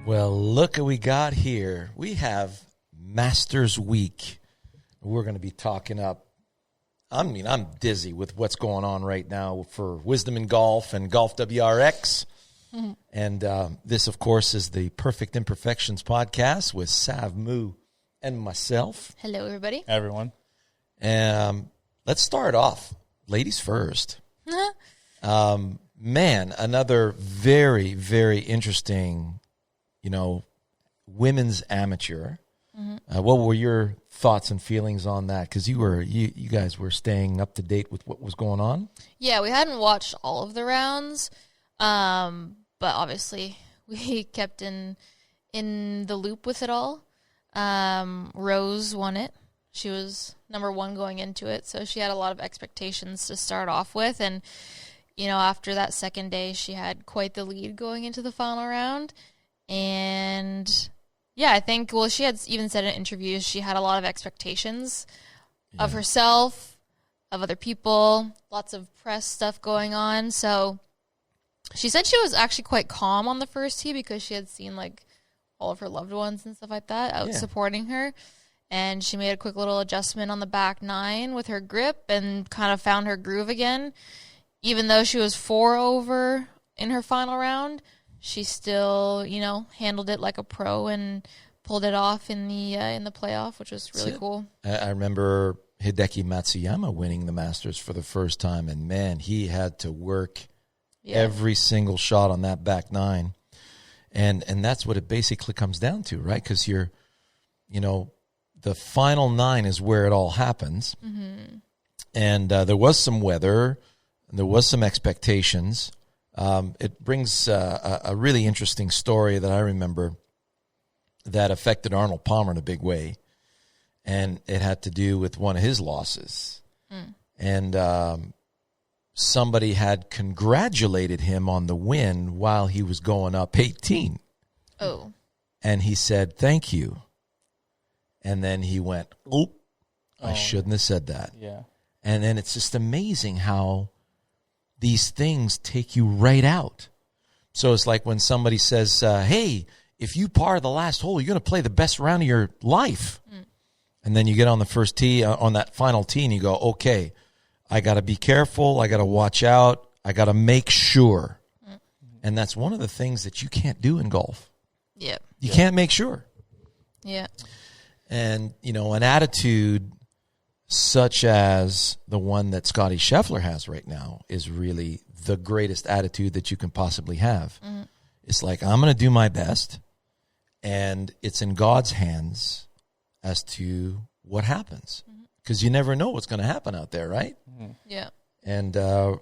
Well, look what we got here. We have Masters Week. We're going to be talking up. I'm dizzy with what's going on right now for Wisdom in Golf and Golf WRX. Mm-hmm. And this, of course, is the Perfect Imperfections podcast with Sav, Moo, and myself. Hello, everybody. Hey, everyone. Let's start off. Ladies first. Man, another very, very interesting, women's amateur. Mm-hmm. What were your thoughts and feelings on that? Because you guys were staying up to date with what was going on. Yeah, we hadn't watched all of the rounds, but obviously we kept in the loop with it all. Rose won it. She was number one going into it, so she had a lot of expectations to start off with. And, after that second day, she had quite the lead going into the final round. And, yeah, I think, she had even said in interviews she had a lot of expectations of herself, of other people, lots of press stuff going on. So she said she was actually quite calm on the first tee because she had seen, all of her loved ones and stuff like that out supporting her. And she made a quick little adjustment on the back nine with her grip and kind of found her groove again. Even though she was 4 over in her final round, she still, handled it like a pro and pulled it off in the playoff, which was really cool. I remember Hideki Matsuyama winning the Masters for the first time, and man, he had to work every single shot on that back nine. And that's what it basically comes down to, right? Because the final nine is where it all happens. Mm-hmm. And there was some weather, and there was some expectations. It brings a really interesting story that I remember that affected Arnold Palmer in a big way. And it had to do with one of his losses. Mm. And somebody had congratulated him on the win while he was going up 18. Oh. And he said, "Thank you." And then he went, "Oop, I shouldn't have said that." Yeah. And then it's just amazing how these things take you right out. So it's like when somebody says, hey, if you par the last hole, you're going to play the best round of your life. Mm. And then you get on the first tee, on that final tee, and you go, okay, I got to be careful. I got to watch out. I got to make sure. Mm. And that's one of the things that you can't do in golf. Yeah. You can't make sure. Yeah. And, an attitude such as the one that Scottie Scheffler has right now is really the greatest attitude that you can possibly have. Mm-hmm. It's like, I'm going to do my best, and it's in God's hands as to what happens. Because you never know what's going to happen out there, right? Mm-hmm. Yeah. And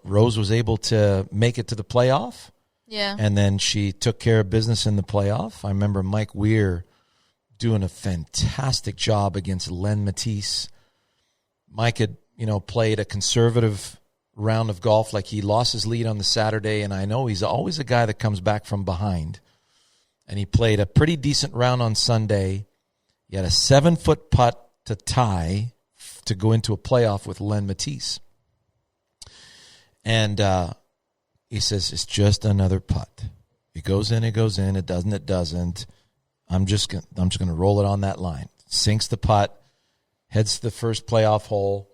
Rose was able to make it to the playoff. Yeah. And then she took care of business in the playoff. I remember Mike Weir doing a fantastic job against Len Matisse. Mike had, played a conservative round of golf. Like, he lost his lead on the Saturday, and I know he's always a guy that comes back from behind. And he played a pretty decent round on Sunday. He had a 7-foot putt to tie to go into a playoff with Len Matisse. And he says, it's just another putt. It goes in, it goes in. It doesn't, it doesn't. I'm just going to roll it on that line. Sinks the putt. Heads to the first playoff hole,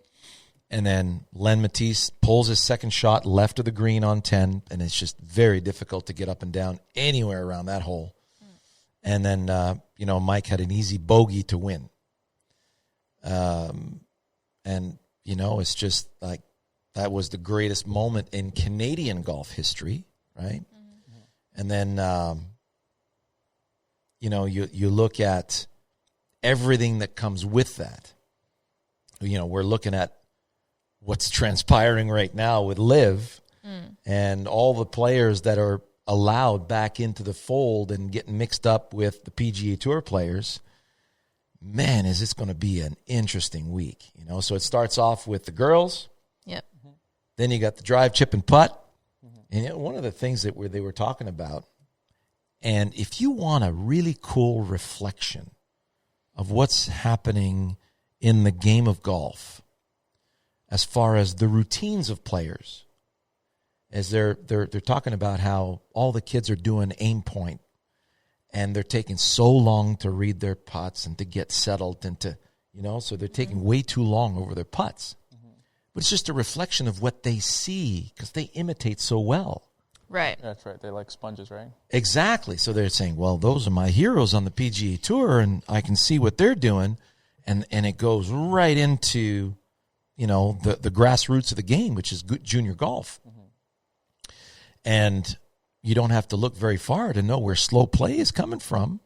and then Len Matisse pulls his second shot left of the green on 10, and it's just very difficult to get up and down anywhere around that hole. And then, Mike had an easy bogey to win. It's just like that was the greatest moment in Canadian golf history, right? Mm-hmm. And then, you look at everything that comes with that. We're looking at what's transpiring right now with Liv and all the players that are allowed back into the fold and getting mixed up with the PGA Tour players. Man, is this going to be an interesting week. So it starts off with the girls. Yep. Then you got the drive, chip, and putt. Mm-hmm. And one of the things that they were talking about, and if you want a really cool reflection of what's happening in the game of golf, as far as the routines of players, as they're talking about how all the kids are doing aim point, and they're taking so long to read their putts and to get settled and to, so they're taking way too long over their putts. But it's just a reflection of what they see because they imitate so well. Right. That's right. They're like sponges, right? Exactly. So they're saying, well, those are my heroes on the PGA Tour, and I can see what they're doing. And it goes right into, the grassroots of the game, which is good junior golf. And you don't have to look very far to know where slow play is coming from.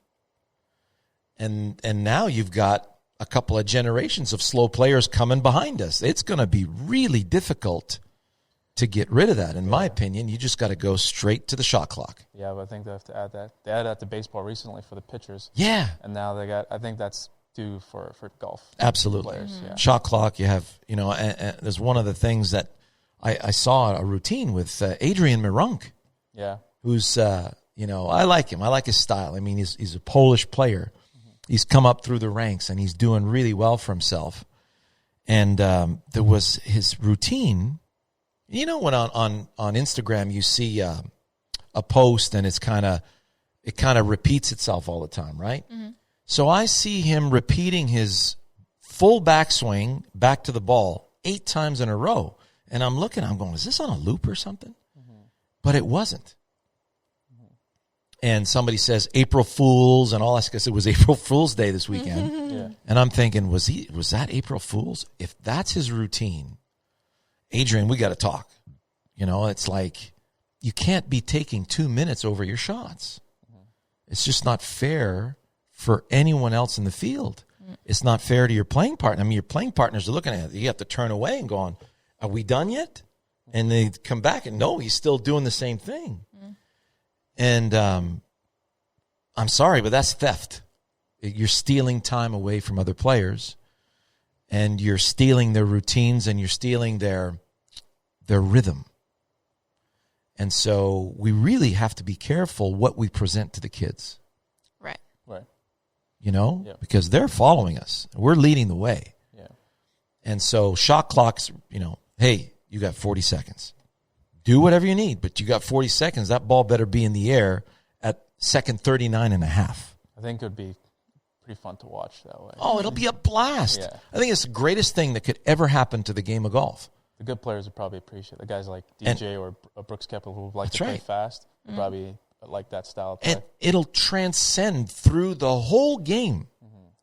And now you've got a couple of generations of slow players coming behind us. It's going to be really difficult to get rid of that. In my opinion, you just got to go straight to the shot clock. Yeah, but I think they have to add that. They added that to baseball recently for the pitchers. Yeah. And now I think that's due for golf. Absolutely. Players, yeah. Shot clock, you have, and there's one of the things that I saw a routine with Adrian Mirunk. Yeah. Who's, I like him. I like his style. I mean, he's a Polish player. He's come up through the ranks, and he's doing really well for himself. And there was his routine. When on Instagram you see a post and it kind of repeats itself all the time, right? So I see him repeating his full backswing back to the ball 8 times in a row. And I'm going, is this on a loop or something? But it wasn't. And somebody says April Fools and all that, because it was April Fool's Day this weekend. Yeah. And I'm thinking, was that April Fool's? If that's his routine, Adrian, we got to talk. It's like you can't be taking 2 minutes over your shots. It's just not fair for anyone else in the field. It's not fair to your playing partner. I mean, your playing partners are looking at it. You have to turn away and going, are we done yet? And they come back and no, he's still doing the same thing. And I'm sorry, but that's theft. You're stealing time away from other players, and you're stealing their routines, and you're stealing their rhythm. And so we really have to be careful what we present to the kids. Right. Because they're following us. We're leading the way. Yeah. And so shot clocks, hey, you got 40 seconds. Do whatever you need, but you got 40 seconds. That ball better be in the air at second 39 and a half. I think it would be pretty fun to watch that way. Oh, it'll be a blast. Yeah. I think it's the greatest thing that could ever happen to the game of golf. The good players would probably appreciate it. The guys like DJ or Brooks Koepka who like to play fast would probably like that style of play. And it'll transcend through the whole game.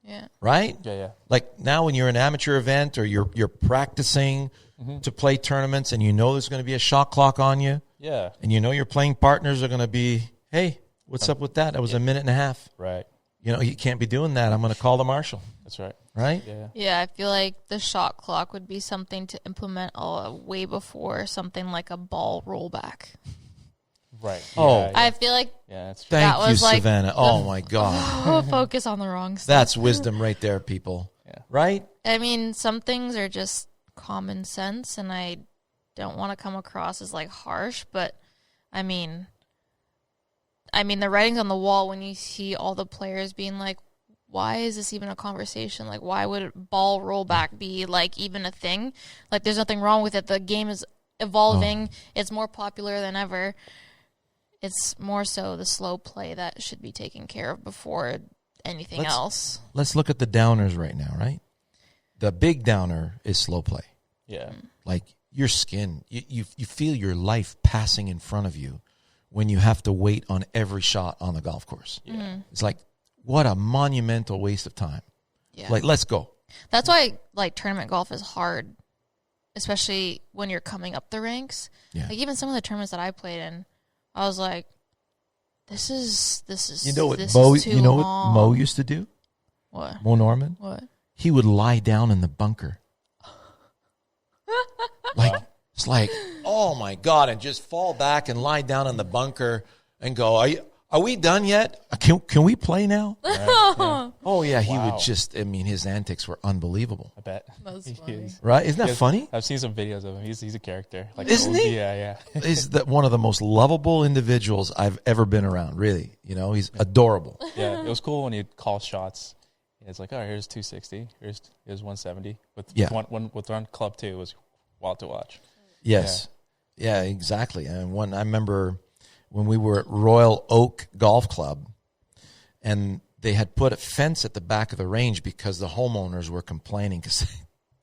Yeah. Right? Yeah. Like now when you're in an amateur event or you're practicing to play tournaments and there's going to be a shot clock on you. Yeah. And your playing partners are going to be, hey, what's up with that? That was a minute and a half. Right. You can't be doing that. I'm going to call the marshal. That's right. Right? Yeah. Yeah, I feel like the shot clock would be something to implement way before something like a ball rollback. Right. Oh. Yeah. I feel like that's true. Thank that you, was like Savannah. Oh, my God. focus on the wrong stuff. That's wisdom right there, people. Yeah. Right? I mean, some things are just common sense, and I don't want to come across as like harsh, but I mean, the writing's on the wall when you see all the players being like, why is this even a conversation? Like, why would ball rollback be like even a thing? Like, there's nothing wrong with it. The game is evolving. It's more popular than ever. It's more so the slow play that should be taken care of before anything else. Let's look at the downers right now, right? The big downer is slow play. Yeah. Like your skin, you feel your life passing in front of you when you have to wait on every shot on the golf course. Yeah. It's like, what a monumental waste of time. Yeah. Like, let's go. That's why like tournament golf is hard, especially when you're coming up the ranks. Yeah. Like even some of the tournaments that I played in, I was like, this is You know what this Mo? is too You know long. what Mo used to do? What? Mo Norman. What? He would lie down in the bunker. It's like, oh my God, and just fall back and lie down in the bunker and go, are we done yet? Can we play now? Right. Yeah. Oh yeah, he Wow. would just. I mean, his antics were unbelievable. I bet. That's He funny. is. Right? Isn't that Because funny? I've seen some videos of him. He's a character. Like, Isn't he? Yeah. He's one of the most lovable individuals I've ever been around. Really, he's adorable. Yeah. It was cool when he'd call shots. It's like, oh, here's 260. Here's 170. With one club too. It was wild to watch. Yes. Yeah, exactly. And I remember when we were at Royal Oak Golf Club, and they had put a fence at the back of the range because the homeowners were complaining because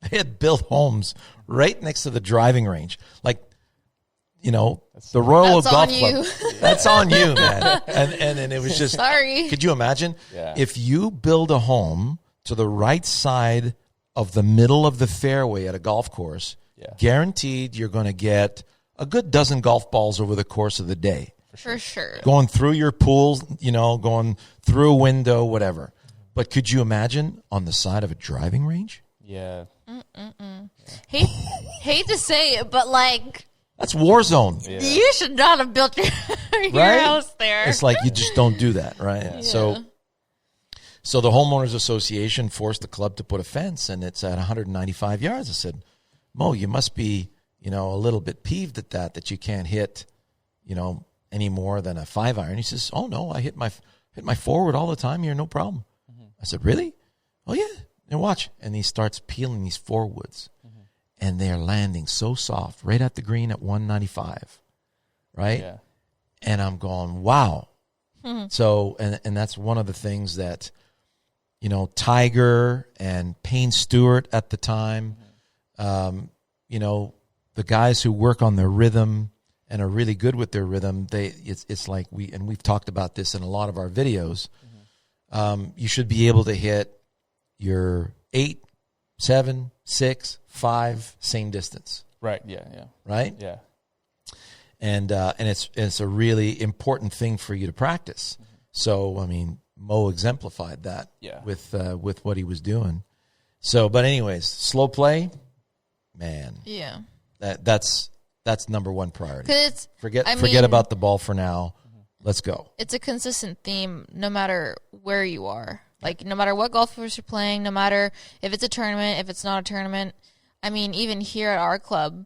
they had built homes right next to the driving range. Like, the Royal Oak Golf Club. That's on you, man. And it was just, sorry. Could you imagine Yeah. if you build a home to the right side of the middle of the fairway at a golf course, guaranteed you're going to get a good dozen golf balls over the course of the day. For sure. Going through your pool, going through a window, whatever. But could you imagine on the side of a driving range? Yeah. Hate to say it, but like, that's war zone. Yeah. you should not have built your Right? house there. It's like you just don't do that, right? Yeah. So the homeowners association forced the club to put a fence, and it's at 195 yards. I said, Mo, you must be, a little bit peeved at that you can't hit, any more than a 5-iron. He says, oh no, I hit my forward all the time here, no problem. I said, really? Oh yeah. And watch. And he starts peeling these forwards, and they're landing so soft right at the green at 195, right? Yeah. And I'm going, wow. So, and that's one of the things that, Tiger and Payne Stewart at the time, the guys who work on their rhythm and are really good with their rhythm, it's like we've talked about this in a lot of our videos. You should be able to hit your 8, 7, 6, 5, same distance. Right. Yeah. Yeah. Right. Yeah. And it's a really important thing for you to practice. So I mean, Mo exemplified that with what he was doing. So, but anyways, slow play, man. Yeah. That's number one priority. Forget mean, about the ball for now. Let's go. It's a consistent theme no matter where you are. Like, no matter what golf course you're playing, no matter if it's a tournament, if it's not a tournament. I mean, even here at our club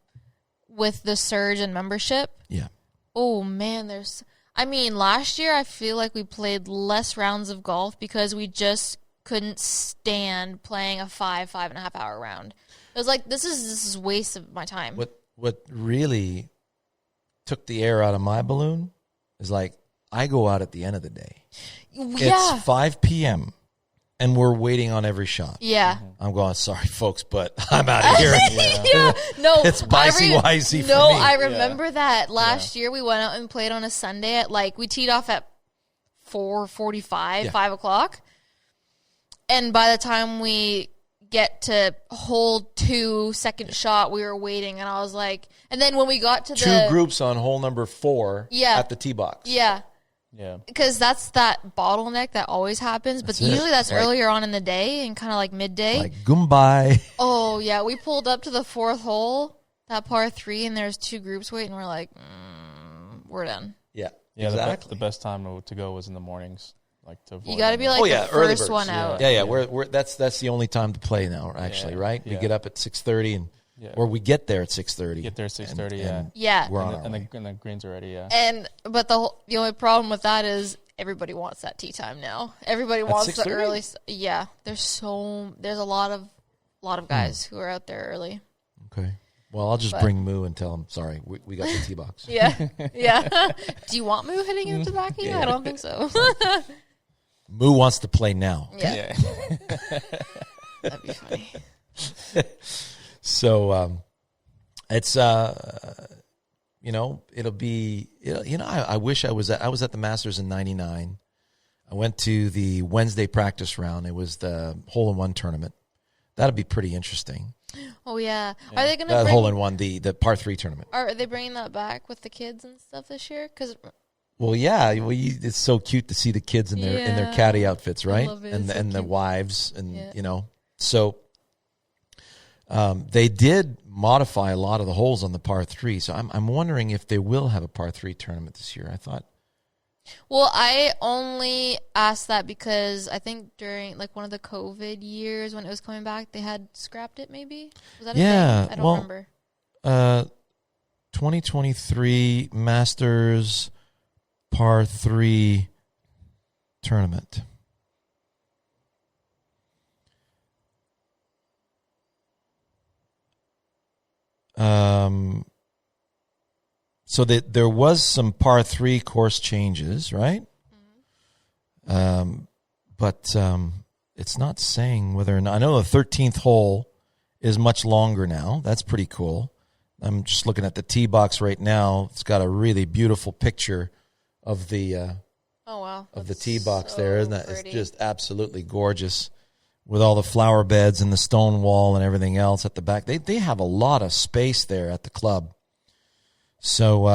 with the surge in membership. Yeah. Oh, man, last year I feel like we played less rounds of golf because we just couldn't stand playing a 5.5 hour round. It was like, this is a waste of my time. What really took the air out of my balloon is like, I go out at the end of the day. Yeah. It's 5 p.m. and we're waiting on every shot. Yeah. I'm going, sorry, folks, but I'm out of here. No. It's wisey for me. No, I remember that last year we went out and played on a Sunday at we teed off at 4:45, 5 o'clock. And by the time we get to hole 2, second shot, we were waiting, and I was like, and then when we got to two groups on hole number 4 at the tee box. Yeah. Yeah. Because that's that bottleneck that always happens, but usually that's earlier on in the day and kind of like midday. Like Goombai. Oh, yeah. We pulled up to the 4th hole, that par 3, and there's 2 groups waiting. We're like, we're done. Yeah. Yeah, exactly. the best time to go was in the mornings. To avoid you got to be the first one out. Yeah. We're that's the only time to play now, actually, right? We get up at 6:30 and or we get there at 6:30. Get there at 6:30, yeah. We're and the greens are ready, But the only problem with that is everybody wants that tee time now. Everybody wants the early. Yeah, there's a lot of guys who are out there early. Okay. Well, I'll just bring Moo and tell him, sorry, we got the tee box. Yeah. Do you want Moo hitting into the back of you? I don't think so. Moo wants to play now. Yeah. That'd be funny. So it's it'll be I wish I was at the Masters in '99. I went to the Wednesday practice round. It was the hole-in-one tournament. That'd be pretty interesting. Oh yeah. Are they gonna that hole-in-one, the par 3 tournament? Are they bringing that back with the kids and stuff this year? Because well, yeah, it's so cute to see the kids in their caddy outfits, right? And the wives, and so they did modify a lot of the holes on the par 3. So I'm wondering if they will have a par 3 tournament this year. I thought. Well, I only asked that because I think during one of the COVID years when it was coming back, they had scrapped it. Maybe was that a thing? I don't remember. 2023 Masters par 3 tournament. So that there was some par 3 course changes, right? But it's not saying whether or not. I know the 13th hole is much longer now. That's pretty cool. I'm just looking at the tee box right now. It's got a really beautiful picture of the of the tee box there, isn't it? It's just absolutely gorgeous with all the flower beds and the stone wall and everything else at the back. They have a lot of space there at the club. So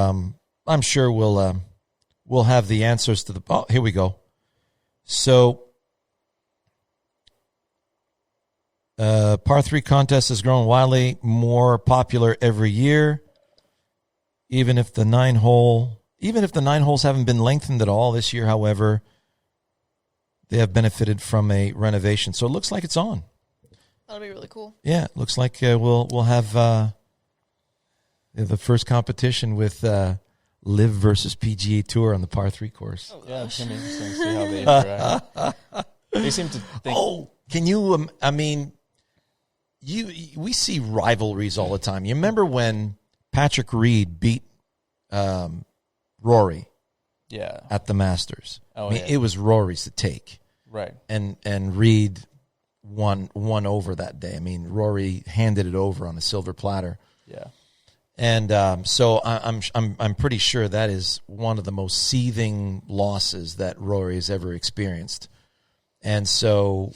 I'm sure we'll have the answers to the. Oh, here we go. So par 3 contest has grown wildly more popular every year. Even if the 9 holes haven't been lengthened at all this year, however, they have benefited from a renovation. So it looks like it's on. That'll be really cool. Yeah, it looks like we'll have the first competition with Live versus PGA Tour on the par 3 course. Oh, yeah, it's going to be interesting to see how they interact. They seem to think. Oh, can you? I mean, we see rivalries all the time. You remember when Patrick Reed beat Rory? Yeah. At the Masters. Oh, I mean, it was Rory's to take. Right. And Reed won over that day. I mean, Rory handed it over on a silver platter. Yeah. And so I'm pretty sure that is one of the most seething losses that Rory has ever experienced. And so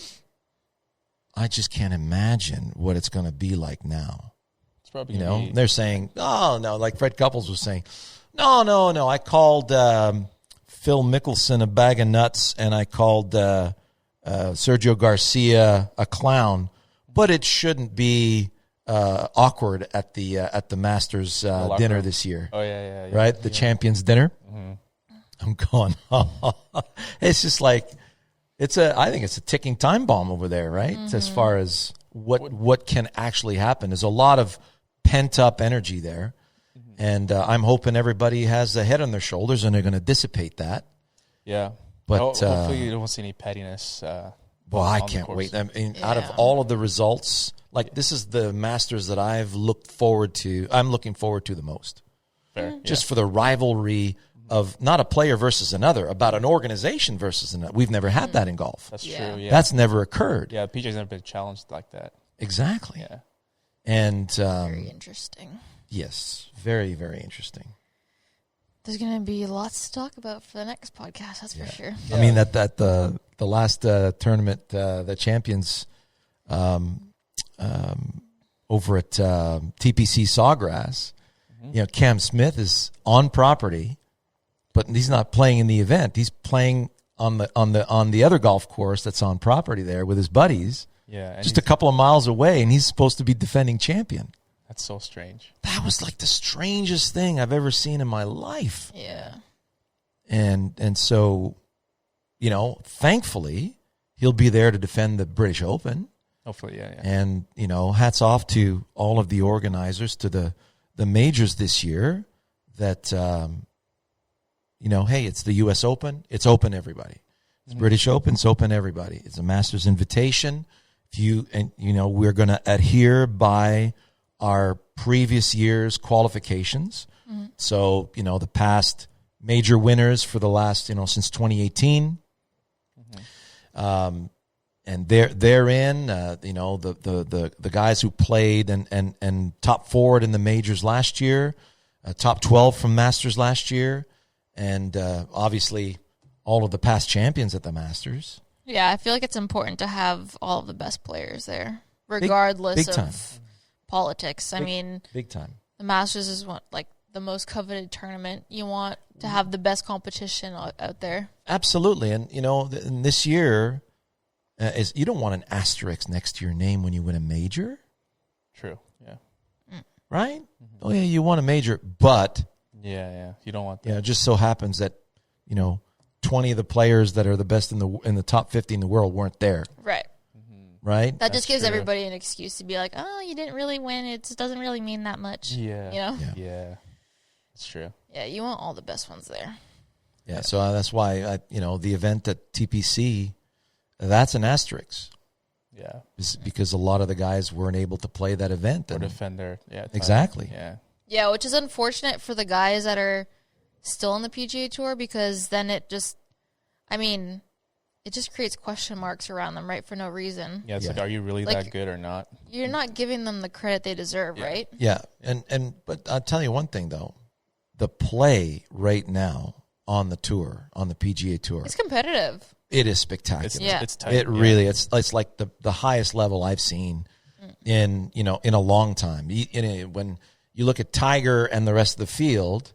I just can't imagine what it's going to be like now. It's probably they're saying, oh no, like Fred Couples was saying, no. I called Phil Mickelson a bag of nuts, and I called Sergio Garcia a clown, but it shouldn't be awkward at the Masters dinner this year. Oh yeah. Right, the Champions dinner. Mm-hmm. I'm going. It's just like I think it's a ticking time bomb over there, right? Mm-hmm. As far as what can actually happen, there's a lot of pent up energy there. And I'm hoping everybody has a head on their shoulders and they're going to dissipate that. Yeah. But hopefully you don't see any pettiness. Well, I can't wait. I mean, out of all of the results, like this is the Masters that I've looked forward to. I'm looking forward to the most. Fair. Just for the rivalry of not a player versus another, about an organization versus another. We've never had that in golf. That's true. Yeah. That's never occurred. Yeah, PJ's never been challenged like that. Exactly. Yeah. And very interesting. Yes, very, very interesting. There's going to be lots to talk about for the next podcast, that's for sure. Yeah. I mean, that the last tournament, the champions over at TPC Sawgrass, Cam Smith is on property, but he's not playing in the event. He's playing on the other golf course that's on property there with his buddies. Yeah, just a couple of miles away, and he's supposed to be defending champion. That's so strange. That was like the strangest thing I've ever seen in my life. Yeah. And so, thankfully, he'll be there to defend the British Open. Hopefully, yeah. And, hats off to all of the organizers, to the majors this year that, hey, it's the U.S. Open. It's open everybody. It's British Open. It's open everybody. It's a Masters invitation. We're going to adhere by our previous year's qualifications. Mm-hmm. So, the past major winners for the last, since 2018. Mm-hmm. And they're in, the guys who played and top forward in the majors last year, top 12 from Masters last year, and obviously all of the past champions at the Masters. Yeah, I feel like it's important to have all of the best players there, regardless big time. Of politics. I mean, big time. The Masters is the most coveted tournament. You want to have the best competition out there. Absolutely, and in this year, you don't want an asterisk next to your name when you win a major. True. Yeah. Right. Mm-hmm. Oh yeah, you won a major, but yeah, you don't want that. Yeah, it just so happens that 20 of the players that are the best in the top 50 in the world weren't there. Right. Mm-hmm. Right? That just gives everybody an excuse to be like, oh, you didn't really win. It doesn't really mean that much. Yeah. Yeah. It's true. Yeah, you want all the best ones there. Yeah, so that's why, the event at TPC, that's an asterisk. Yeah. Because a lot of the guys weren't able to play that event. Or defend their title. Exactly. Yeah. Yeah, which is unfortunate for the guys that are still on the PGA Tour, because then it just, it just creates question marks around them, right, for no reason. Yeah, it's like, are you really that good or not? You're not giving them the credit they deserve, right? Yeah, but I'll tell you one thing, though. The play right now on the tour, on the PGA Tour, it's competitive. It is spectacular. It's tight. It really, it's like the highest level I've seen in a long time. When you look at Tiger and the rest of the field,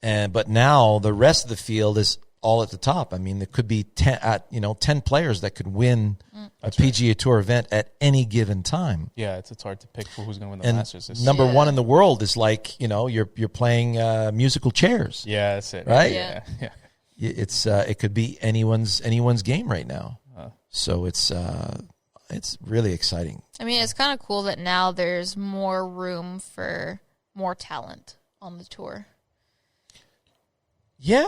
but now the rest of the field is all at the top. I mean, there could be 10 players that could win a PGA Tour event at any given time. Yeah, it's hard to pick who's going to win the Masters. Number one in the world is like, you're playing musical chairs. Yeah, that's it. Right? Yeah. It could be anyone's game right now. So it's really exciting. I mean, it's kind of cool that now there's more room for more talent on the tour. Yeah.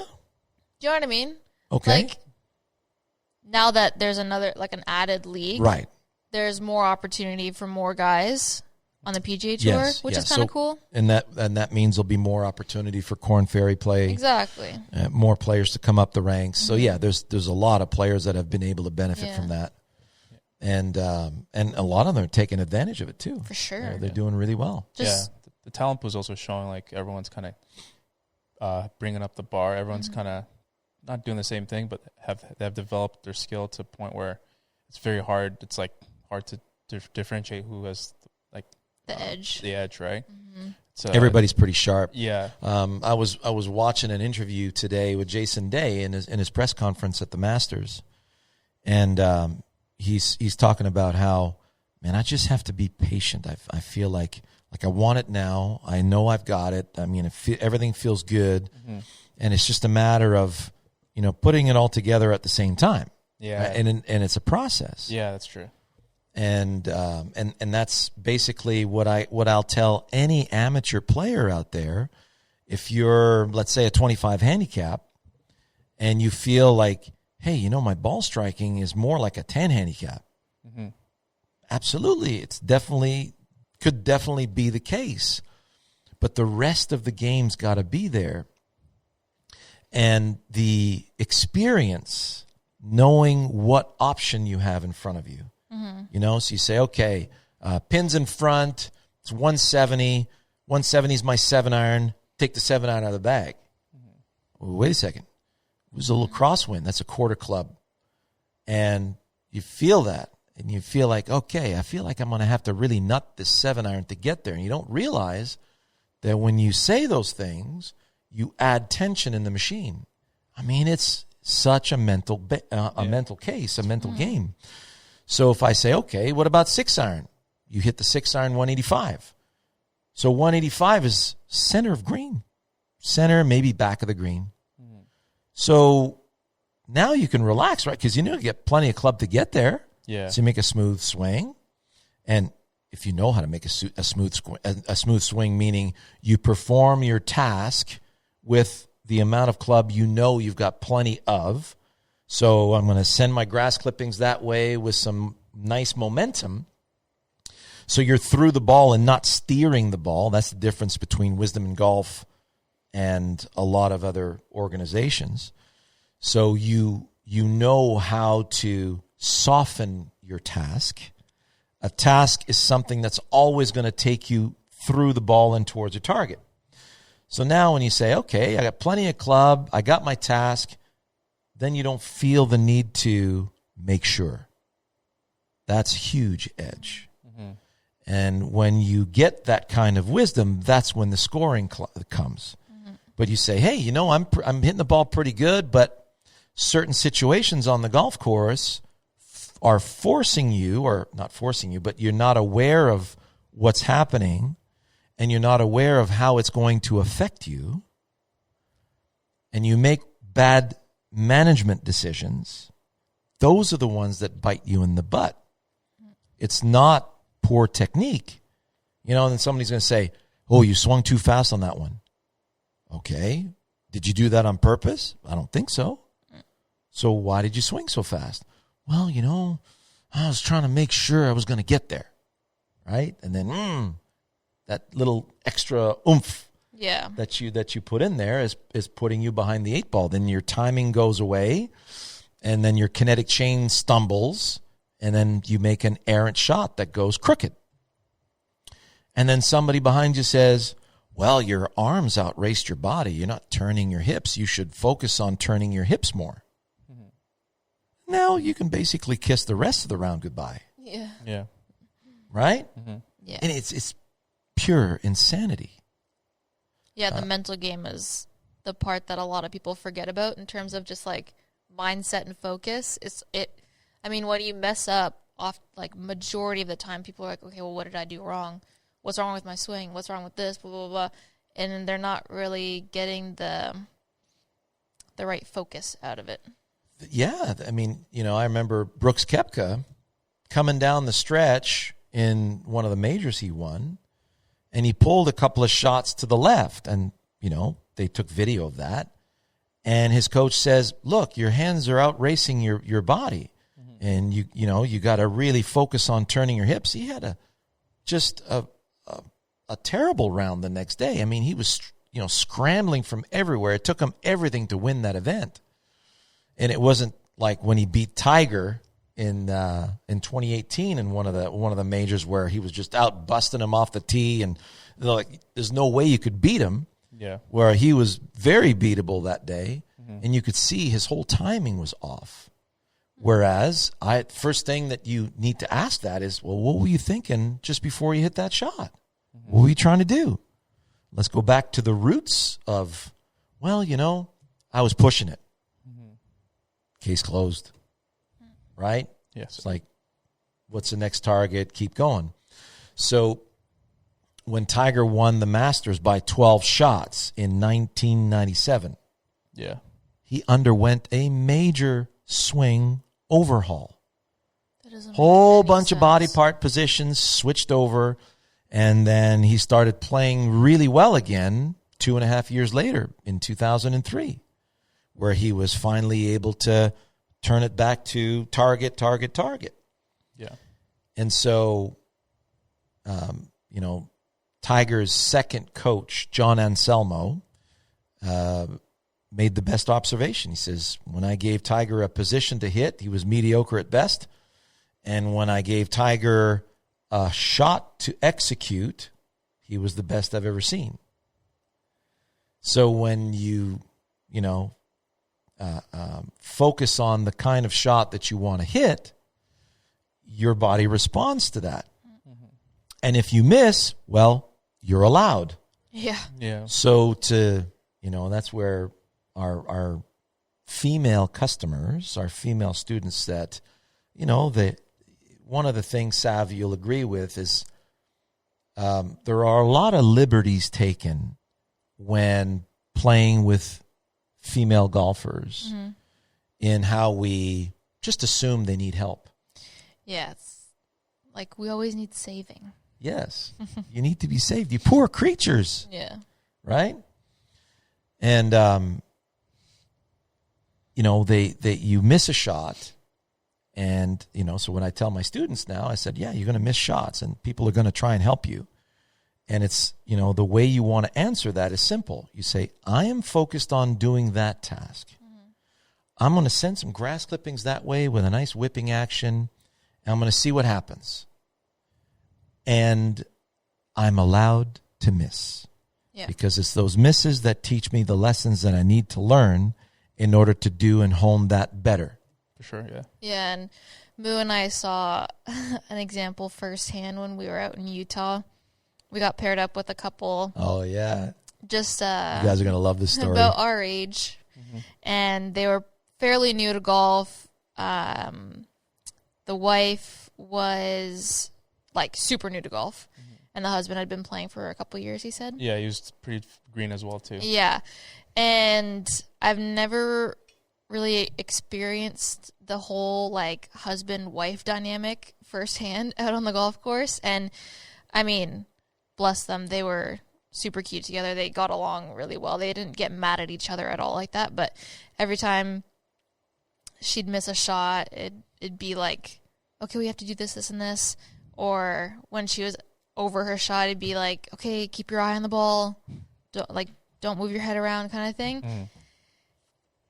Do you know what I mean? Okay. Like, now that there's another, like, an added league, right? There's more opportunity for more guys on the PGA Tour, which is kind of cool. And that means there'll be more opportunity for Korn Ferry play. Exactly. More players to come up the ranks. So yeah, there's a lot of players that have been able to benefit from that, and a lot of them are taking advantage of it too. For sure, they're doing really well. The talent was also showing, like, everyone's kind of bringing up the bar. Everyone's kind of not doing the same thing, but they have developed their skill to a point where it's very hard. It's like hard to differentiate who has like the edge. The edge, right? So everybody's pretty sharp. Yeah. I was watching an interview today with Jason Day in his press conference at the Masters, and he's talking about how, man, I just have to be patient. I feel like I want it now. I know I've got it. I mean, everything feels good, and it's just a matter of putting it all together at the same time. Yeah, and it's a process. Yeah, that's true. And that's basically what I'll tell any amateur player out there. If you're, let's say, a 25 handicap, and you feel like, hey, my ball striking is more like a 10 handicap. Absolutely, could definitely be the case, but the rest of the game's got to be there, and the experience, knowing what option you have in front of you. So you say, okay, pins in front, it's 170. 170 is my 7-iron. Take the 7-iron out of the bag. Wait a second. It was a little crosswind. That's a quarter club. And you feel that. And you feel like, okay, I feel like I'm going to have to really nut this 7-iron to get there. And you don't realize that when you say those things, you add tension in the machine. I mean, it's such a mental case, a mental game. So if I say, okay, what about 6-iron? You hit the 6-iron 185. So 185 is center of green. Center, maybe back of the green. So now you can relax, right? Because you get plenty of club to get there. Yeah. So you make a smooth swing. And if you know how to make a smooth swing, meaning you perform your task with the amount of club you've got plenty of. So I'm going to send my grass clippings that way with some nice momentum. So you're through the ball and not steering the ball. That's the difference between Wisdom in Golf and a lot of other organizations. So you know how to soften your task. A task is something that's always going to take you through the ball and towards your target. So now when you say, okay, I got plenty of club, I got my task, then you don't feel the need to make sure. That's a huge edge. And when you get that kind of wisdom, that's when the scoring comes. But you say, hey, I'm hitting the ball pretty good, but certain situations on the golf course are forcing you, or not forcing you, but you're not aware of what's happening, and you're not aware of how it's going to affect you, and you make bad management decisions. Those are the ones that bite you in the butt. It's not poor technique. And then somebody's going to say, oh, you swung too fast on that one. Okay. Did you do that on purpose? I don't think so. So why did you swing so fast? Well, I was trying to make sure I was going to get there. Right? And then that little extra oomph that you put in there is putting you behind the 8 ball. Then your timing goes away, and then your kinetic chain stumbles, and then you make an errant shot that goes crooked. And then somebody behind you says, well, your arms outraced your body. You're not turning your hips. You should focus on turning your hips more. Mm-hmm. Now you can basically kiss the rest of the round goodbye. Yeah. Yeah. Right? Mm-hmm. Yeah. And it's pure insanity. Yeah, the mental game is the part that a lot of people forget about in terms of just like mindset and focus. When you mess up off, like majority of the time, people are like, okay, well, what did I do wrong? What's wrong with my swing? What's wrong with this? Blah, blah, blah. And they're not really getting the right focus out of it. Yeah. I remember Brooks Koepka coming down the stretch in one of the majors he won, and he pulled a couple of shots to the left, and, they took video of that. And his coach says, look, your hands are out racing your body. Mm-hmm. And you got to really focus on turning your hips. He had a terrible round the next day. I mean, he was, scrambling from everywhere. It took him everything to win that event. And it wasn't like when he beat Tiger in 2018 in one of the majors where he was just out busting him off the tee, and there's no way you could beat him. Yeah. Where he was very beatable that day, mm-hmm. and you could see his whole timing was off. Whereas first thing that you need to ask that is, well, what were you thinking just before you hit that shot? Mm-hmm. What were you trying to do? Let's go back to the roots of, well, I was pushing it. Mm-hmm. Case closed. Right? Yes. It's like, what's the next target? Keep going. So when Tiger won the Masters by 12 shots in 1997, yeah, he underwent a major swing overhaul. Whole bunch of body part positions switched over, and then he started playing really well again 2.5 years later in 2003, where he was finally able to turn it back to target. Yeah. And so, Tiger's second coach, John Anselmo, made the best observation. He says, when I gave Tiger a position to hit, he was mediocre at best. And when I gave Tiger a shot to execute, he was the best I've ever seen. So when you focus on the kind of shot that you want to hit, your body responds to that. Mm-hmm. And if you miss, well, you're allowed. Yeah. Yeah. So that's where our female customers, our female students that, one of the things, Sav, you'll agree with is there are a lot of liberties taken when playing with female golfers, mm-hmm. in how we just assume they need help. Yeah, it's like we always need saving. Yes, you need to be saved. You poor creatures. Yeah. Right? And, you miss a shot. And, so when I tell my students now, I said, yeah, you're going to miss shots and people are going to try and help you. And it's, the way you want to answer that is simple. You say, I am focused on doing that task. Mm-hmm. I'm going to send some grass clippings that way with a nice whipping action. And I'm going to see what happens. And I'm allowed to miss. Yeah. Because it's those misses that teach me the lessons that I need to learn in order to do and hone that better. For sure, yeah. Yeah, and Moo and I saw an example firsthand when we were out in Utah. We got paired up with a couple. Oh, yeah. Just you guys are going to love this story. About our age. Mm-hmm. And they were fairly new to golf. The wife was super new to golf. Mm-hmm. And the husband had been playing for a couple years, he said. Yeah, he was pretty green as well, too. Yeah. And I've never really experienced the whole husband-wife dynamic firsthand out on the golf course. And I mean, bless them, they were super cute together. They got along really well. They didn't get mad at each other at all like that. But every time she'd miss a shot, it'd be like, okay, we have to do this, this, and this. Or when she was over her shot, it'd be like, okay, keep your eye on the ball. Don't move your head around kind of thing. Mm.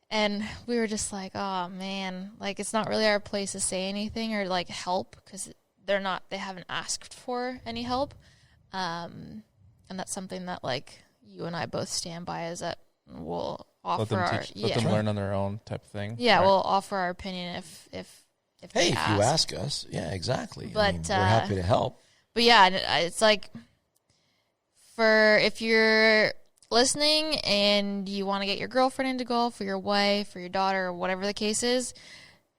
And we were just like, oh man, like it's not really our place to say anything or like help because they haven't asked for any help. And that's something that like you and I both stand by, is that we'll offer let them learn on their own type of thing. Yeah, right. We'll offer our opinion if hey, if you ask us. Yeah, exactly. But we're happy to help. But yeah, it's like if you're listening and you want to get your girlfriend into golf or your wife or your daughter or whatever the case is,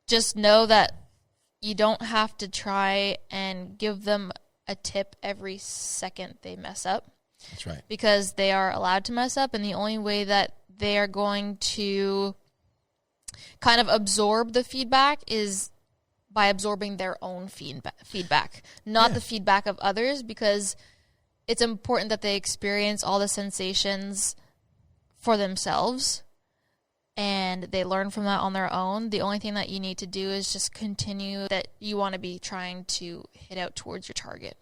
just know that you don't have to try and give them a tip every second they mess up. That's right. Because they are allowed to mess up, and the only way that they are going to kind of absorb the feedback is by absorbing their own feedback, not the feedback of others, because it's important that they experience all the sensations for themselves and they learn from that on their own. The only thing that you need to do is just continue that you want to be trying to hit out towards your target.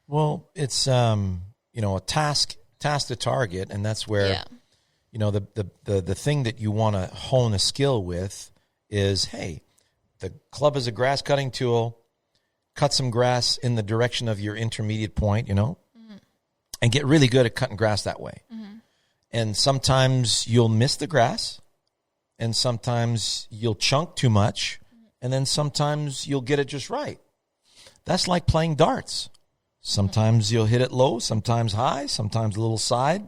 Well, it's a task to target, and that's where the thing that you want to hone a skill with is, hey, the club is a grass cutting tool. Cut some grass in the direction of your intermediate point, and get really good at cutting grass that way. Mm-hmm. And sometimes you'll miss the grass, and sometimes you'll chunk too much, and then sometimes you'll get it just right. That's like playing darts. Sometimes you'll hit it low, sometimes high, sometimes a little side,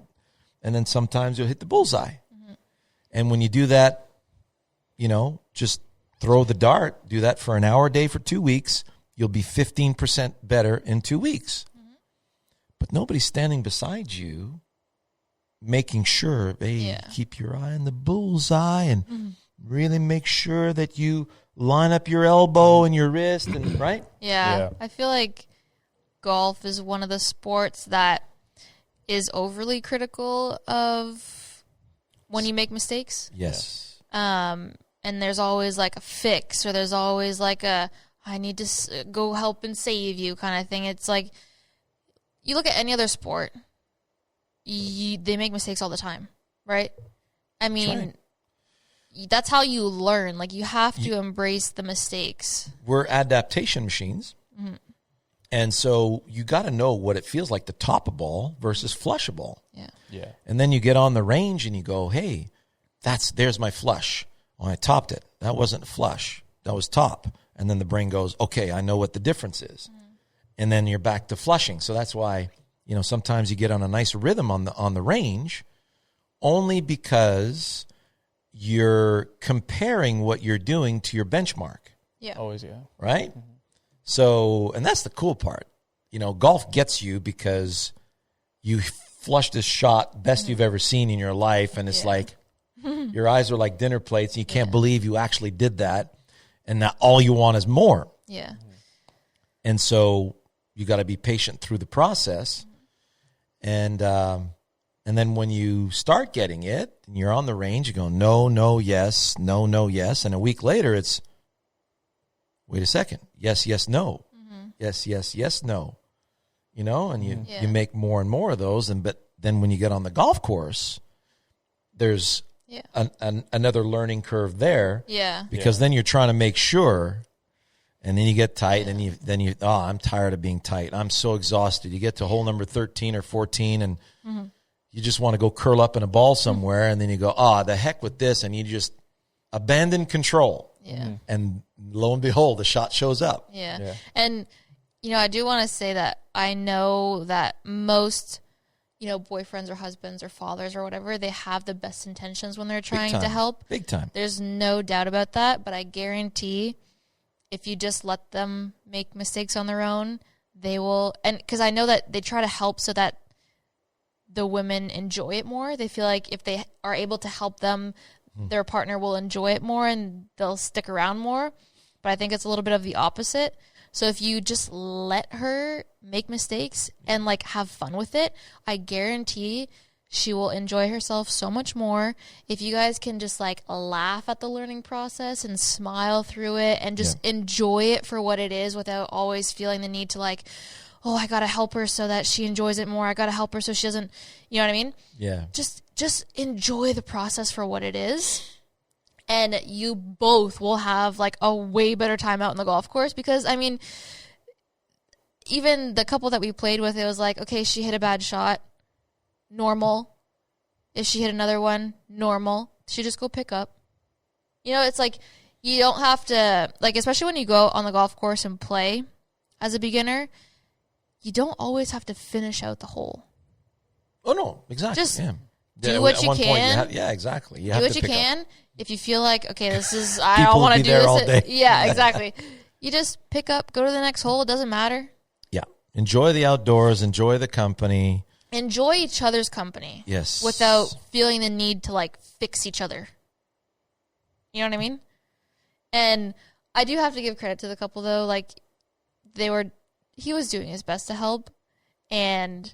and then sometimes you'll hit the bullseye. Mm-hmm. And when you do that, just throw the dart, do that for an hour a day for 2 weeks, you'll be 15% better in 2 weeks. Mm-hmm. But nobody's standing beside you making sure, hey, keep your eye on the bullseye and really make sure that you line up your elbow and your wrist, and right? Yeah. I feel like golf is one of the sports that is overly critical of when you make mistakes. Yes. And there's always like a fix, or there's always like I need to go help and save you kind of thing. It's like, you look at any other sport, they make mistakes all the time, right? I mean, that's how you learn. Like, you have to embrace the mistakes. We're adaptation machines. Mm-hmm. And so you got to know what it feels like to top a ball versus flush a ball. Yeah. And then you get on the range and you go, hey, there's my flush. Oh, I topped it. That wasn't flush. That was top. And then the brain goes, okay, I know what the difference is. Mm-hmm. And then you're back to flushing. So that's why, sometimes you get on a nice rhythm on the range, only because you're comparing what you're doing to your benchmark. Yeah. Always, yeah. Right? Mm-hmm. So, and that's the cool part. Golf gets you because you flushed this shot best you've ever seen in your life, and it's like your eyes are like dinner plates, and you can't believe you actually did that, and now all you want is more. Yeah. And so you got to be patient through the process, and then when you start getting it, and you're on the range, you go, no, yes, no, yes, and a week later it's, wait a second, yes, no, yes, no, and you make more and more of those, but then when you get on the golf course, there's another learning curve there, because then you're trying to make sure, and then you get tight, and then you I'm tired of being tight, I'm so exhausted. You get to hole number 13 or 14, and you just want to go curl up in a ball somewhere, and then you go, the heck with this, and you just abandon control. Yeah. And lo and behold, the shot shows up. Yeah. And, I do want to say that I know that most, boyfriends or husbands or fathers or whatever, they have the best intentions when they're trying to help. Big time. There's no doubt about that. But I guarantee if you just let them make mistakes on their own, they will. And because I know that they try to help so that the women enjoy it more. They feel like if they are able to help them, their partner will enjoy it more and they'll stick around more. But I think it's a little bit of the opposite. So if you just let her make mistakes and have fun with it, I guarantee she will enjoy herself so much more. If you guys can just laugh at the learning process and smile through it and just enjoy it for what it is without always feeling the need to I got to help her so that she enjoys it more. I got to help her so she doesn't, you know what I mean? Yeah. Just enjoy the process for what it is. And you both will have like a way better time out in the golf course because, I mean, even the couple that we played with, it was like, okay, she hit a bad shot, normal. If she hit another one, normal. She just go pick up. You know, it's like you don't have to, like, especially when you go on the golf course and play as a beginner, you don't always have to finish out the hole. Oh, no, exactly. Just yeah. do what you can. Yeah, exactly. You do have what to you pick can. up. If you feel like, okay, this is, I People don't want will to be do there this. all day. Yeah, exactly. You just pick up, go to the next hole. It doesn't matter. Yeah. Enjoy the outdoors. Enjoy the company. Enjoy each other's company. Yes. Without feeling the need to, like, fix each other. You know what I mean? And I do have to give credit to the couple, though. Like, he was doing his best to help. And,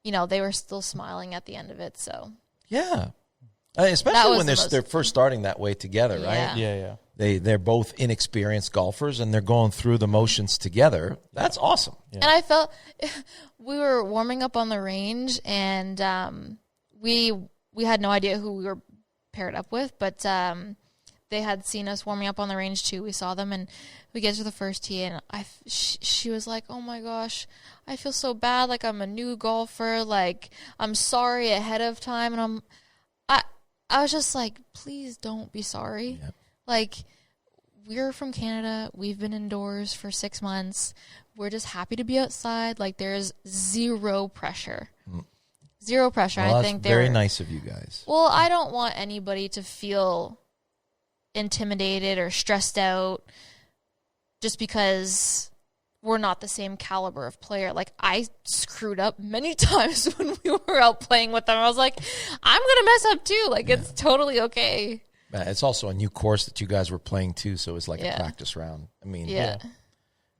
you know, they were still smiling at the end of it, so. Yeah. Especially when they're first starting that way together, right? Yeah. They're both inexperienced golfers, and they're going through the motions together. That's awesome. Yeah. And I felt we were warming up on the range, and we had no idea who we were paired up with, but they had seen us warming up on the range too. We saw them, and we get to the first tee, and she was like, "Oh my gosh, I feel so bad. Like I'm a new golfer. Like I'm sorry ahead of time." And I was just like, "Please don't be sorry." Yep. Like, we're from Canada. We've been indoors for 6 months. We're just happy to be outside. Like, there's zero pressure. Zero pressure. Well, I that's think very nice of you guys. Well, I don't want anybody to feel intimidated or stressed out just because we're not the same caliber of player. Like, I screwed up many times when we were out playing with them. I was like, I'm going to mess up too. Like, it's totally okay. It's also a new course that you guys were playing too, so it's like a practice round. I mean,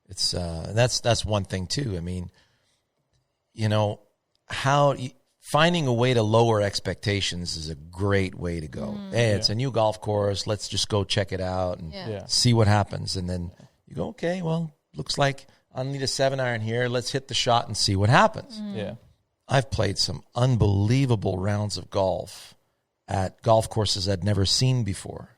it's that's one thing too. I mean, you know, finding a way to lower expectations is a great way to go. Hey, it's a new golf course. Let's just go check it out and see what happens. And then you go, okay, well, looks like I need a 7-iron here. Let's hit the shot and see what happens. Yeah. I've played some unbelievable rounds of golf at golf courses I'd never seen before,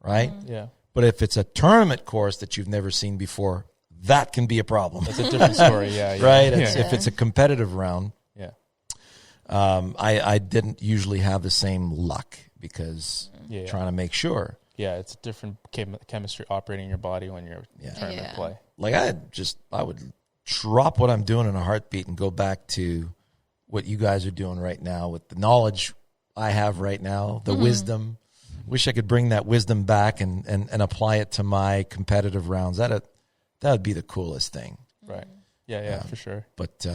right? Yeah. But if it's a tournament course that you've never seen before, that can be a problem. That's a different story, yeah. Right? If it's a competitive round. Yeah. I didn't usually have the same luck because trying to make sure. Yeah, it's a different chemistry operating in your body when you're trying to play. Like I would drop what I'm doing in a heartbeat and go back to what you guys are doing right now with the knowledge I have right now, the wisdom. Wish I could bring that wisdom back and apply it to my competitive rounds. That would be the coolest thing. Right. Yeah, for sure. But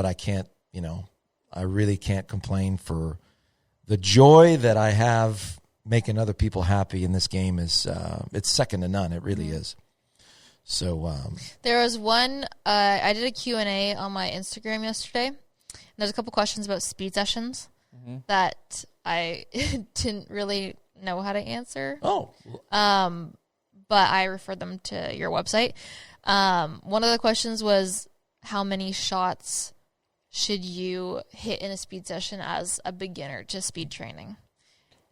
I can't, I really can't complain for the joy that I have making other people happy in this game is it's second to none. It really is. So there was one I did a Q&A on my Instagram yesterday. And there's a couple questions about speed sessions that I didn't really know how to answer. But I referred them to your website. One of the questions was, how many shots should you hit in a speed session as a beginner to speed training?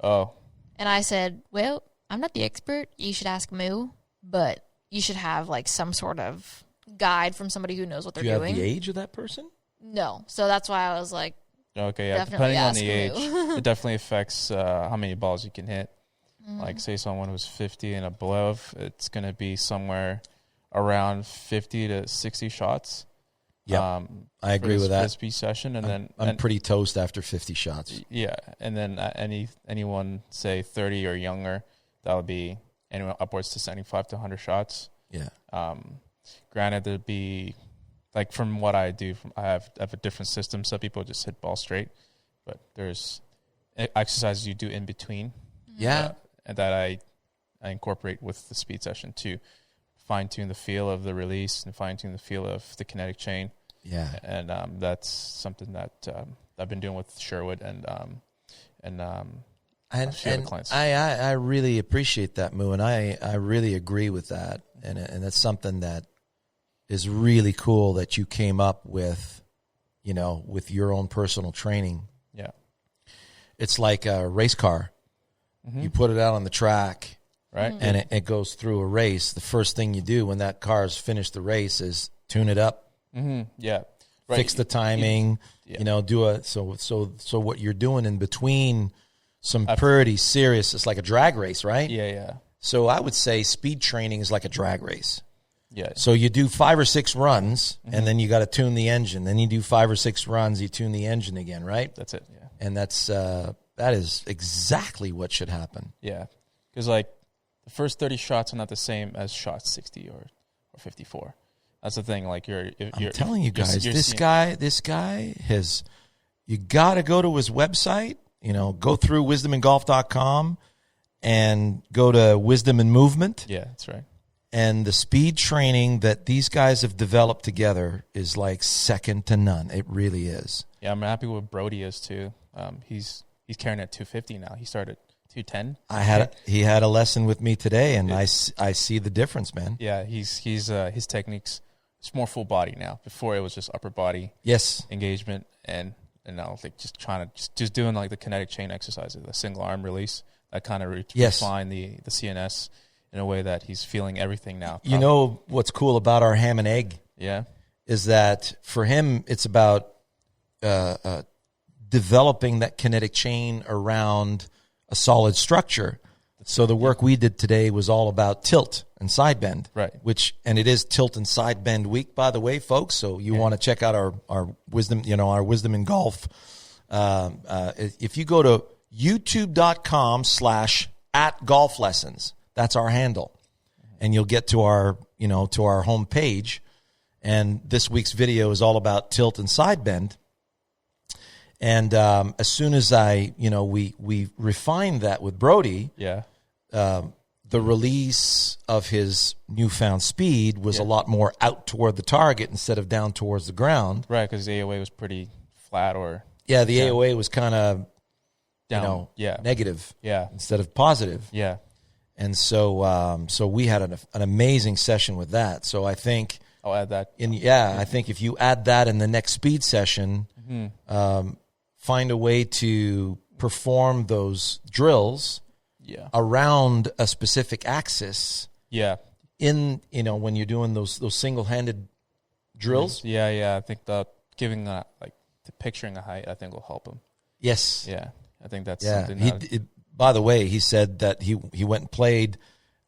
Oh. And I said, well, I'm not the expert. You should ask Moo, but you should have like some sort of guide from somebody who knows what they're doing. Do you have the age of that person? No. So that's why I was like, okay, yeah. Depending on the age, it definitely affects how many balls you can hit. Like, say someone who's 50 and above, it's going to be somewhere around 50 to 60 shots. Yeah, I agree with that. For the speed session, and I'm pretty toast after 50 shots. Yeah, and then anyone say 30 or younger, that would be anywhere upwards to 75 to 100 shots. Yeah. Granted, there'd be like from what I do, I have a different system. Some people just hit ball straight, but there's exercises you do in between. Yeah, and that I incorporate with the speed session to fine tune the feel of the release and fine tune the feel of the kinetic chain. Yeah, and that's something that I've been doing with Sherwood and clients. I really appreciate that, Moo, and I really agree with that, and it's something that is really cool that you came up with, with your own personal training. Yeah, it's like a race car. you put it out on the track, right? and it goes through a race. The first thing you do when that car's finished the race is tune it up, Yeah, right. fix the timing, so what you're doing in between some pretty serious, it's like a drag race, right? Yeah. So I would say speed training is like a drag race. Yeah. So you do 5 or 6 runs, and then you got to tune the engine. Then you do 5 or 6 runs, you tune the engine again, right? That's it. Yeah. And that is exactly what should happen. Yeah, because like the first 30 shots are not the same as shot 60 or 54. That's the thing. Like you're telling you guys, this guy has. You got to go to his website. Go through wisdomandgolf.com and go to Wisdom and Movement. Yeah, that's right. And the speed training that these guys have developed together is like second to none. It really is. Yeah, I'm happy with Brody is too. He's carrying at 250 now. He started 210. He had a lesson with me today, and I see the difference, man. Yeah, he's his techniques. It's more full body now. Before it was just upper body. Yes. Engagement and now like just trying to just doing like the kinetic chain exercises, the single arm release. That kind of refine the CNS in a way that he's feeling everything now. You know what's cool about our ham and egg? Yeah. Is that for him it's about developing that kinetic chain around a solid structure. So the work we did today was all about tilt and side bend, right? And it is tilt and side bend week, by the way, folks. So you want to check out our wisdom, our Wisdom in Golf. If you go to youtube.com/@golflessons, that's our handle, and you'll get to our home page. And this week's video is all about tilt and side bend. And as soon as we refined that with Brody, the release of his newfound speed was a lot more out toward the target instead of down towards the ground. Right, because the AOA was pretty flat, the AOA was kind of down, negative, instead of positive, And so we had an amazing session with that. So I think I'll add that. I think if you add that in the next speed session. Find a way to perform those drills around a specific axis. Yeah. In when you're doing those single-handed drills. Yeah. I think that giving picturing a height, I think will help him. Yes. Yeah. I think that's something. By the way, he said that he went and played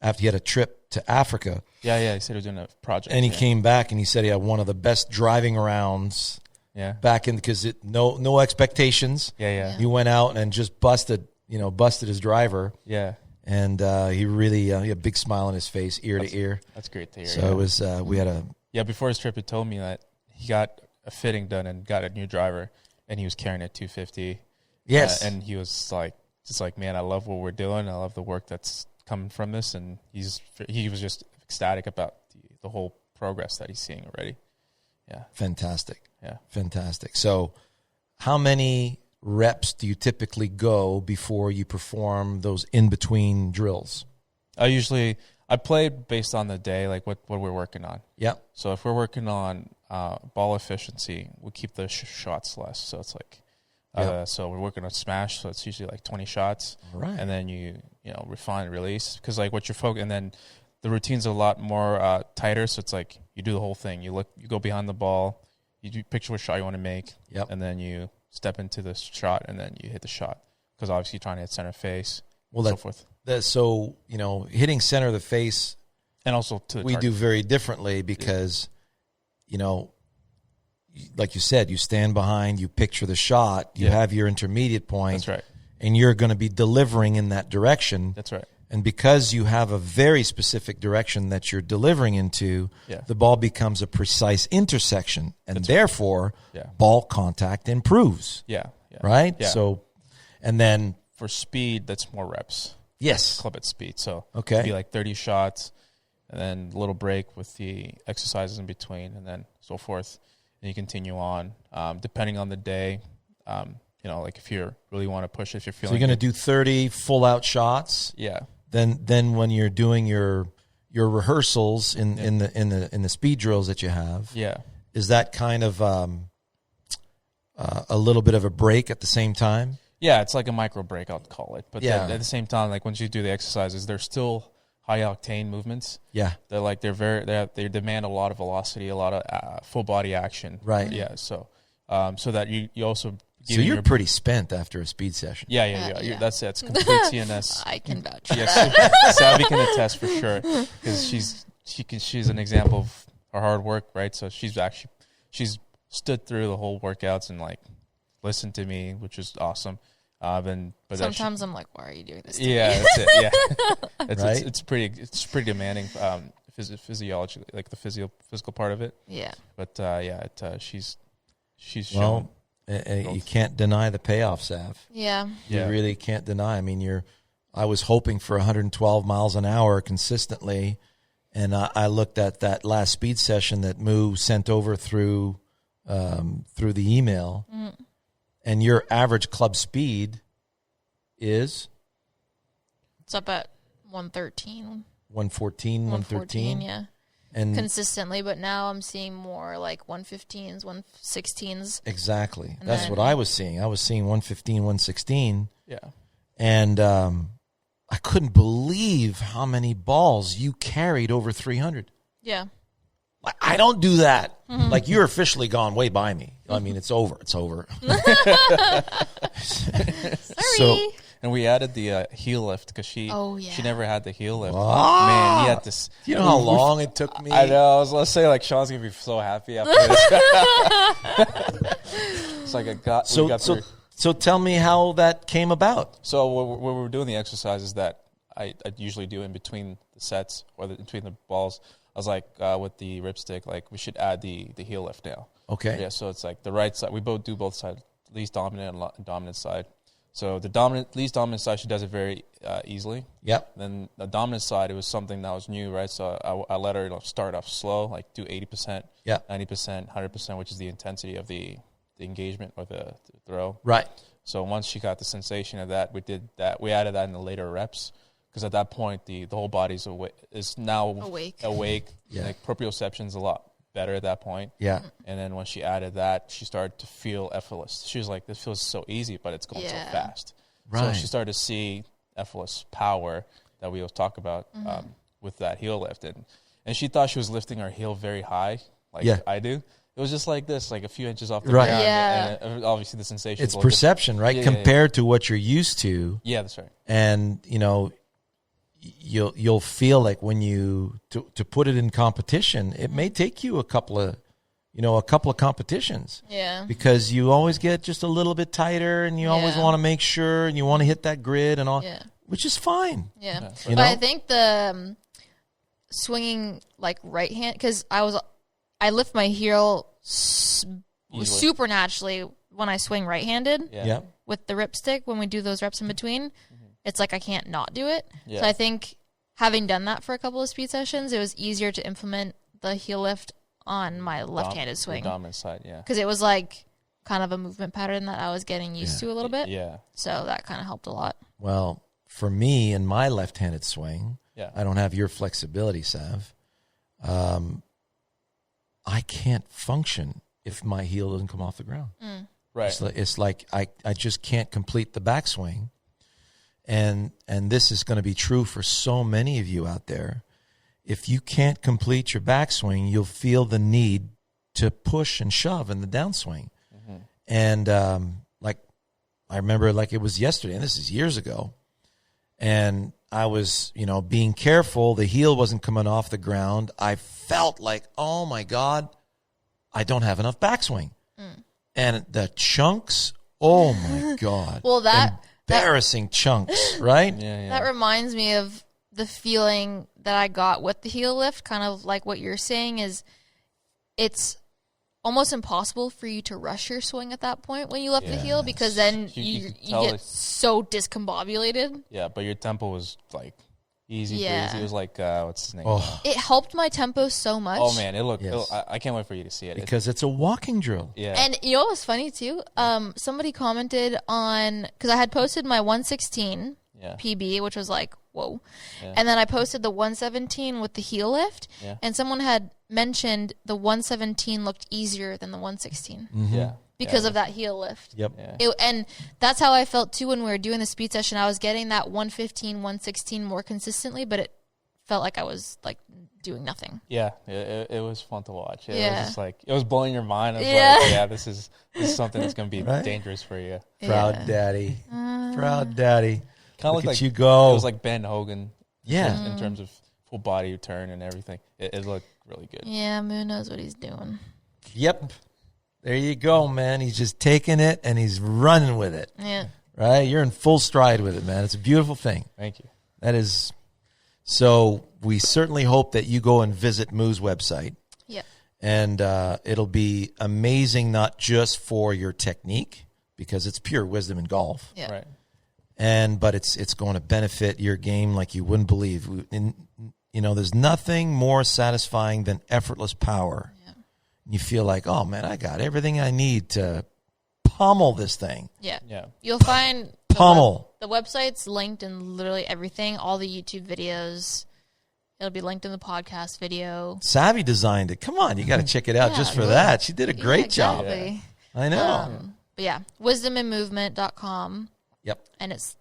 after he had a trip to Africa. Yeah. He said he was doing a project, and he came back and he said he had one of the best driving rounds. Yeah. Back in because no expectations. Yeah. He went out and just busted his driver. Yeah. And he really he had a big smile on his face, ear to ear. That's great to hear. So it was we had a before his trip he told me that he got a fitting done and got a new driver and he was carrying a 250. Yes. And he was just like, man, I love what we're doing. I love the work that's coming from this, and he was just ecstatic about the whole progress that he's seeing already. Yeah. Fantastic. Yeah. Fantastic. So how many reps do you typically go before you perform those in-between drills? I play based on the day, like what we're working on. Yep. So if we're working on ball efficiency, we keep the shots less. So it's like, so we're working on smash, so it's usually like 20 shots. All right. And then you refine and release, because like what you're focusing, and then the routine's a lot more tighter. So it's like you do the whole thing. You go behind the ball, you picture what shot you want to make, and then you step into the shot, and then you hit the shot, because obviously you're trying to hit center face, and so forth. So hitting center of the face, and also to the target. Do very differently because, like you said, you stand behind, you picture the shot, you have your intermediate point. That's right. And you're going to be delivering in that direction. That's right. And because you have a very specific direction that you're delivering into, the ball becomes a precise intersection, and therefore ball contact improves. Yeah. Right? Yeah. So, and then for speed, that's more reps. Yes. Club at speed. So it'd be like 30 shots, and then a little break with the exercises in between, and then so forth. And you continue on, depending on the day. Like if you really want to push, if you're feeling. So you're going to do 30 full out shots. Yeah. Then when you're doing your rehearsals in the speed drills that you have, is that kind of a little bit of a break at the same time? Yeah, it's like a micro break, I'll call it. But Yeah. at the same time, like once you do the exercises, they're still high octane movements. Yeah. They demand a lot of velocity, a lot of full body action. Right. Yeah. So that you also. So you're pretty spent after a speed session. Yeah. That's complete TNS. I can vouch for Yes, that. Savvy can attest for sure because she's an example of her hard work, right? So she's stood through the whole workouts and like listened to me, which is awesome. But Sometimes I'm like, why are you doing this to yeah, me? that's it. Yeah, Right? it's pretty demanding. Physiology, like the physical part of it. Yeah. But she's Well, shown. you can't deny the payoff, Sav. Yeah. You really can't deny. I mean, I was hoping for 112 miles an hour consistently, and I looked at that last speed session that Moo sent over through the email, and your average club speed is It's up at 113. 114, 113. Yeah. And Consistently, but now I'm seeing more like 115s, 116s. exactly. And That's then- what I was seeing. I was seeing 115, 116. Yeah. And I couldn't believe how many balls you carried over 300. Yeah. Like, I don't do that. Like, you're officially gone way by me. I mean, it's over. It's over. Sorry. And we added the heel lift because she never had the heel lift. Ah! Man, he had this. Do you know how long it took me? I know. Let's say like Sean's gonna be so happy after this. It's like we got through. So tell me how that came about. So when we were doing the exercises that I usually do in between the sets or between the balls, I was like with the ripstick, like we should add the heel lift now. Okay. Yeah. So it's like the right side. We both do both sides, least dominant and dominant side. So the least dominant side, she does it very easily. Yep. Then the dominant side, it was something that was new, right? So I let her start off slow, like do 80%, Yeah. 90%, 100%, which is the intensity of the engagement or the throw. Right. So once she got the sensation of that, we did that. We added that in the later reps because at that point the whole body's is now awake. Yeah. Like proprioception's a lot better at that point. Yeah. And then when she added that, she started to feel effortless. She was like, this feels so easy, but it's going so fast. Right. So she started to see effortless power that we always talk about with that heel lift. And she thought she was lifting her heel very high, like I do. It was just like this, like a few inches off the Right. ground. Yeah. And obviously the sensation It's is a little perception, right? Yeah, Compared to what you're used to. Yeah, that's right. And, you'll feel like when you to put it in competition, it may take you a couple of competitions. Yeah. Because you always get just a little bit tighter, and you always want to make sure, and you want to hit that grid and all, which is fine. Yeah. You But know? I think the swinging like right hand, because I lift my heel super naturally when I swing right-handed Yeah. with the ripstick. When we do those reps in between, it's like I can't not do it. Yeah. So I think having done that for a couple of speed sessions, it was easier to implement the heel lift on my left-handed swing. The dominant side, yeah. Because it was like kind of a movement pattern that I was getting used to a little bit. Yeah. So that kind of helped a lot. Well, for me in my left-handed swing, I don't have your flexibility, Sav. I can't function if my heel doesn't come off the ground. Right. It's like I just can't complete the backswing. And this is going to be true for so many of you out there. If you can't complete your backswing, you'll feel the need to push and shove in the downswing. And like I remember like it was yesterday, and this is years ago, and I was, being careful. The heel wasn't coming off the ground. I felt like, oh my God, I don't have enough backswing. And the chunks, oh my God. Well, embarrassing chunks, right? Yeah. That reminds me of the feeling that I got with the heel lift, kind of like what you're saying is it's almost impossible for you to rush your swing at that point when you lift the heel, because then you get so discombobulated. Yeah, but your tempo was like easy breezy. It was like, what's his name? Oh, It helped my tempo so much. Oh man, it looked. Yes. I can't wait for you to see it. because it's a walking drill. Yeah. And you know what was funny too? Somebody commented on, because I had posted my 116 PB, which was like, whoa. Yeah. And then I posted the 117 with the heel lift, Yeah. and someone had mentioned the 117 looked easier than the 116. Yeah. because of that heel lift. Yep. Yeah. And that's how I felt too when we were doing the speed session. I was getting that 115, 116 more consistently, but it felt like I was like doing nothing. Yeah, it was fun to watch. It Yeah. was just like, it was blowing your mind. I was Yeah. like, yeah, this is something that's going to be Right? dangerous for you. Proud daddy. Proud daddy. Kind of Look like at you go. It was like Ben Hogan. Yeah. In terms of full body turn and everything. It looked really good. Yeah, Moo knows what he's doing. Yep. There you go, man. He's just taking it and he's running with it. Yeah. Right? You're in full stride with it, man. It's a beautiful thing. Thank you. That is. So we certainly hope that you go and visit Moo's website. Yep. And it'll be amazing, not just for your technique, because it's pure wisdom in golf. Yeah. Right. But it's going to benefit your game like you wouldn't believe. There's nothing more satisfying than effortless power. Yeah. You feel like, oh man, I got everything I need to pummel this thing. Yeah. Yeah. You'll find Pummel. the website's linked in literally everything, all the YouTube videos. It'll be linked in the podcast video. Savvy designed it. Come on, you got to check it out Yeah, just for yeah. that. She did a great job. Exactly. I know. But yeah, wisdomandmovement.com. Yep, And it's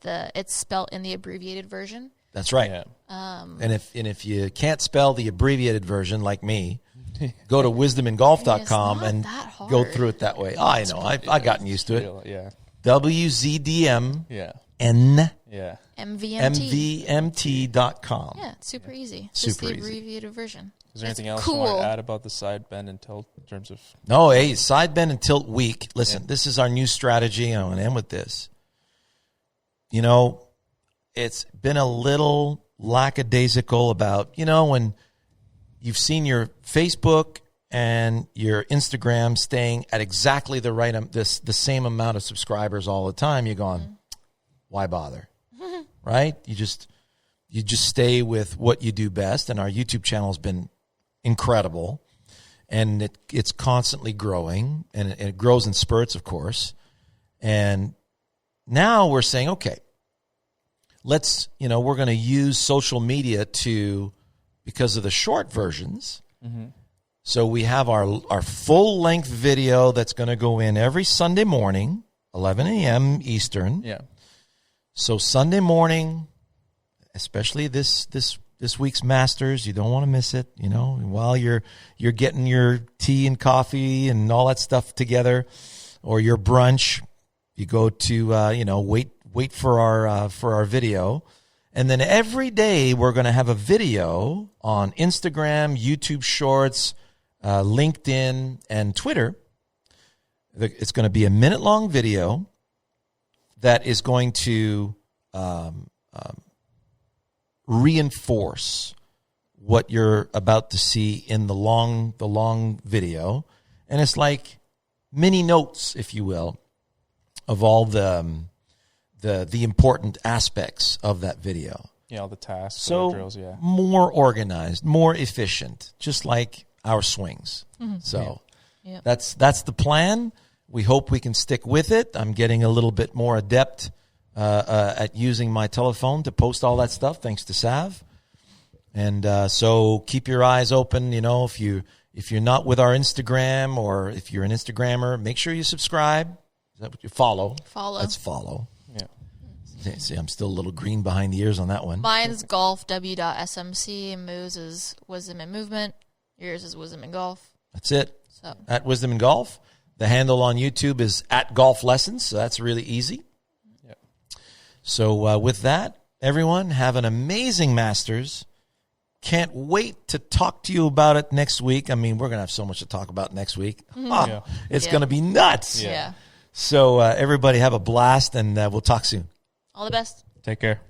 spelled in the abbreviated version. that's right. Yeah. And if you can't spell the abbreviated version like me, go to wisdomandgolf.com It's not and that hard. go through it that way. I know. I've gotten used to it. Yeah. WZDMN Yeah. Yeah. MVMT. MVMT.com. Yeah, it's super easy. It's Super just the easy. abbreviated version. Is there It's anything else you want cool. to add about the side bend and tilt in terms of? No, hey, side bend and tilt weak. Listen, Yeah. this is our new strategy, and I'm going to end with this. It's been a little lackadaisical about, when you've seen your Facebook and your Instagram staying at exactly the right the same amount of subscribers all the time, you're going, why bother? Right? You just stay with what you do best, and our YouTube channel has been incredible, and it's constantly growing, and it grows in spurts, of course. And now we're saying, okay, let's, we're going to use social media because of the short versions. Mm-hmm. So we have our full-length video that's going to go in every Sunday morning, 11 a.m. Eastern. Yeah. So Sunday morning, especially this week's Masters, you don't want to miss it. While you're getting your tea and coffee and all that stuff together, or your brunch, you go to wait for our video, and then every day we're going to have a video on Instagram, YouTube Shorts, LinkedIn, and Twitter. It's going to be a minute-long video that is going to reinforce what you're about to see in the long video, and it's like mini notes, if you will, of all the important aspects of that video. Yeah, all the tasks, So all the drills, yeah. more organized, more efficient, just like our swings. So Yeah. that's the plan. We hope we can stick with it. I'm getting a little bit more adept at using my telephone to post all that stuff, thanks to Sav. And so keep your eyes open. If you're not with our Instagram, or if you're an Instagrammer, make sure you subscribe. Is that what you follow? Follow. That's follow. Yeah. See, I'm still a little green behind the ears on that one. Mine's golf w.smc, and Moo's is wisdom and movement. Yours is wisdom and golf. That's it. So At Wisdom and Golf. The handle on YouTube is at Golf Lessons, so that's really easy. Yeah. So with that, everyone, have an amazing Masters. Can't wait to talk to you about it next week. I mean, we're going to have so much to talk about next week. Yeah. It's Yeah. going to be nuts. yeah. So everybody have a blast, and we'll talk soon. All the best. Take care.